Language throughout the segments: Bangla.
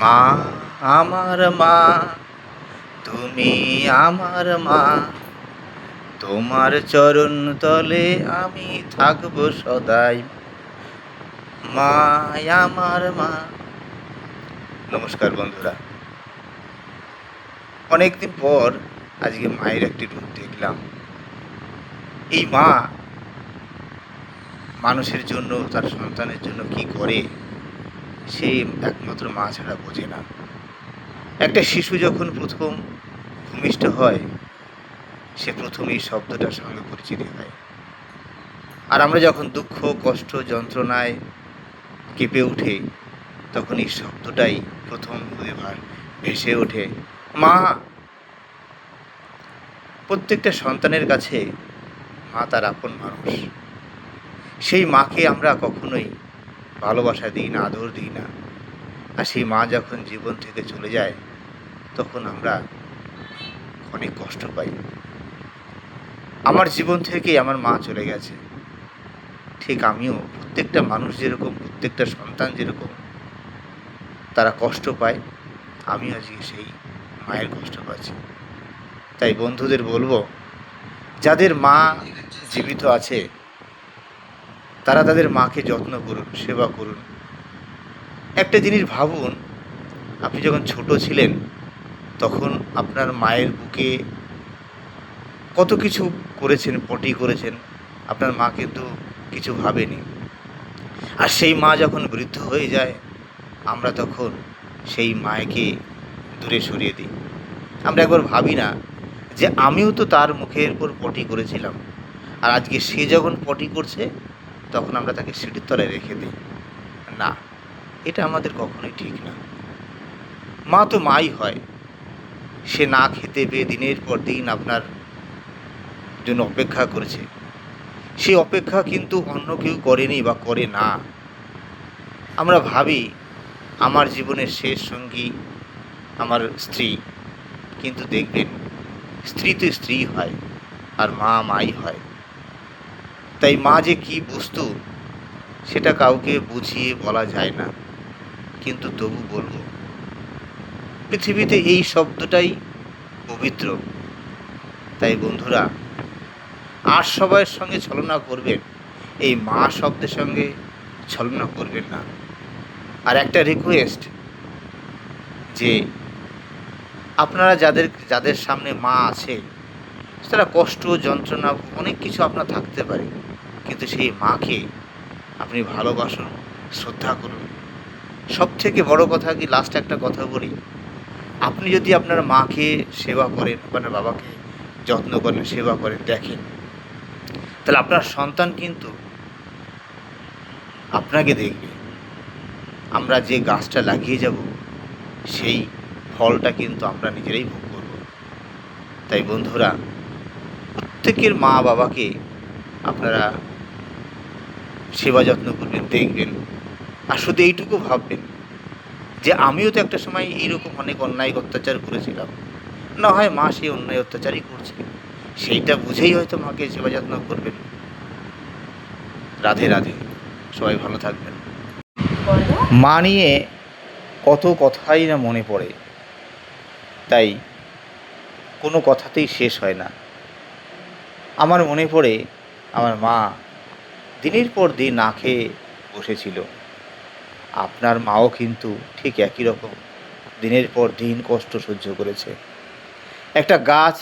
মা, আমার মা, তুমি আমার মা। তোমার চরণ তলে আমি থাকবো সদাই। মা, আমার মা। নমস্কার বন্ধুরা, অনেকদিন পর আজকে মায়ের একটি রূপ দেখলাম। এই মা মানুষের জন্য, তার সন্তানের জন্য কি করে, সে একমাত্র মা ছাড়া বোঝে না। একটা শিশু যখন প্রথম ভূমিষ্ঠ হয়, সে প্রথম এই শব্দটার সঙ্গে পরিচিত হয়। আর আমরা যখন দুঃখ, কষ্ট, যন্ত্রণায় কেঁপে উঠে, তখন এই শব্দটাই প্রথম ভেসে ওঠে, মা। প্রত্যেকটা সন্তানের কাছে মা তার আপন মানুষ। সেই মাকে আমরা কখনোই ভালোবাসা দিই না, আদর দিই না। আর সেই মা যখন জীবন থেকে চলে যায়, তখন আমরা অনেক কষ্ট পাই। আমার জীবন থেকে আমার মা চলে গেছে, ঠিক আমিও, প্রত্যেকটা মানুষ যেরকম, প্রত্যেকটা সন্তান যেরকম তারা কষ্ট পায়, আমি আজকে সেই মায়ের কষ্ট পাচ্ছি। তাই বন্ধুদের বলবো, যাদের মা জীবিত আছে তারা তাদের মাকে যত্ন করুন, সেবা করুন। একটা জিনিস ভাবুন, আপনি যখন ছোট ছিলেন তখন আপনার মায়ের বুকে কত কিছু করেছেন, পটি করেছেন, আপনার মা কিন্তু কিছু ভাবেনি। আর সেই মা যখন বৃদ্ধ হয়ে যায়, আমরা তখন সেই মাকে দূরে সরিয়ে দিই। আমরা একবার ভাবি না যে আমিও তো তার মুখের উপর পটি করেছিলাম, আর আজকে সে যখন পটি করছে তখন আমরা তাকে সিঁড়ির তলায় রেখে দিই। না, এটা আমাদের কখনোই ঠিক না। মা তো মাই হয়। সে না খেতে পেয়ে দিনের পর দিন আপনার জন্য অপেক্ষা করেছে। সেই অপেক্ষা কিন্তু অন্য কেউ করেনি বা করে না। আমরা ভাবি আমার জীবনের শেষ সঙ্গী আমার স্ত্রী, কিন্তু দেখবেন স্ত্রী তো স্ত্রী হয়, আর মা মাই হয়। তাই মা যে কী বস্তু সেটা কাউকে বুঝিয়ে বলা যায় না, কিন্তু তবু বলবো, পৃথিবীতে এই শব্দটাই পবিত্র। তাই বন্ধুরা, আর সবার সঙ্গে ছলনা করবেন, এই মা শব্দের সঙ্গে ছলনা করবেন না। আর একটা রিকোয়েস্ট, যে আপনারা যাদের যাদের সামনে মা আছে, তারা কষ্ট, যন্ত্রণা, অনেক কিছু আপনার থাকতে পারে, কিন্তু সেই মাকে আপনি ভালোবাসুন, শ্রদ্ধা করুন। সবথেকে বড় কথা কি, লাস্ট একটা কথা বলি, আপনি যদি আপনার মাকে সেবা করেন, আপনার বাবাকে যত্ন করেন, সেবা করেন, দেখেন, তাহলে আপনার সন্তান কিন্তু আপনাকে দেখবে। আমরা যে গাছটা লাগিয়ে যাব, সেই ফলটা কিন্তু আমরা নিজেরাই ভোগ করব। তাই বন্ধুরা, প্রত্যেকের মা বাবাকে আপনারা সেবা যত্ন করবেন, দেখবেন। আর শুধু এইটুকু ভাববেন যে আমিও তো একটা সময় এইরকম অনেক অন্যায় অত্যাচার করেছিলাম। না হয় মা সেই অন্যায় অত্যাচারই করছে, সেইটা বুঝেই হয়তো মাকে সেবা যত্ন করবেন। রাধে রাধে, সবাই ভালো থাকবেন। মা নিয়ে কত কথাই না মনে পড়ে, তাই কোনো কথাতেই শেষ হয় না। আমার মনে পড়ে আমার মা দিনের পর দিন না খেয়ে বসেছিল। আপনার মাও কিন্তু ঠিক একই রকম দিনের পর দিন কষ্ট সহ্য করেছে। একটা গাছ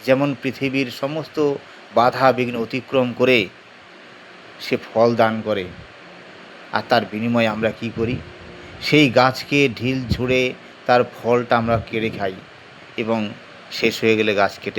যেমন পৃথিবীর সমস্ত বাধা বিঘ্ন অতিক্রম করে সে ফল দান করে, আর তার বিনিময়ে আমরা কি করি, সেই গাছকে ঢিল ছুঁড়ে তার ফলটা আমরা কেড়ে খাই, এবং শেষ হয়ে গেলে গাছ কেটে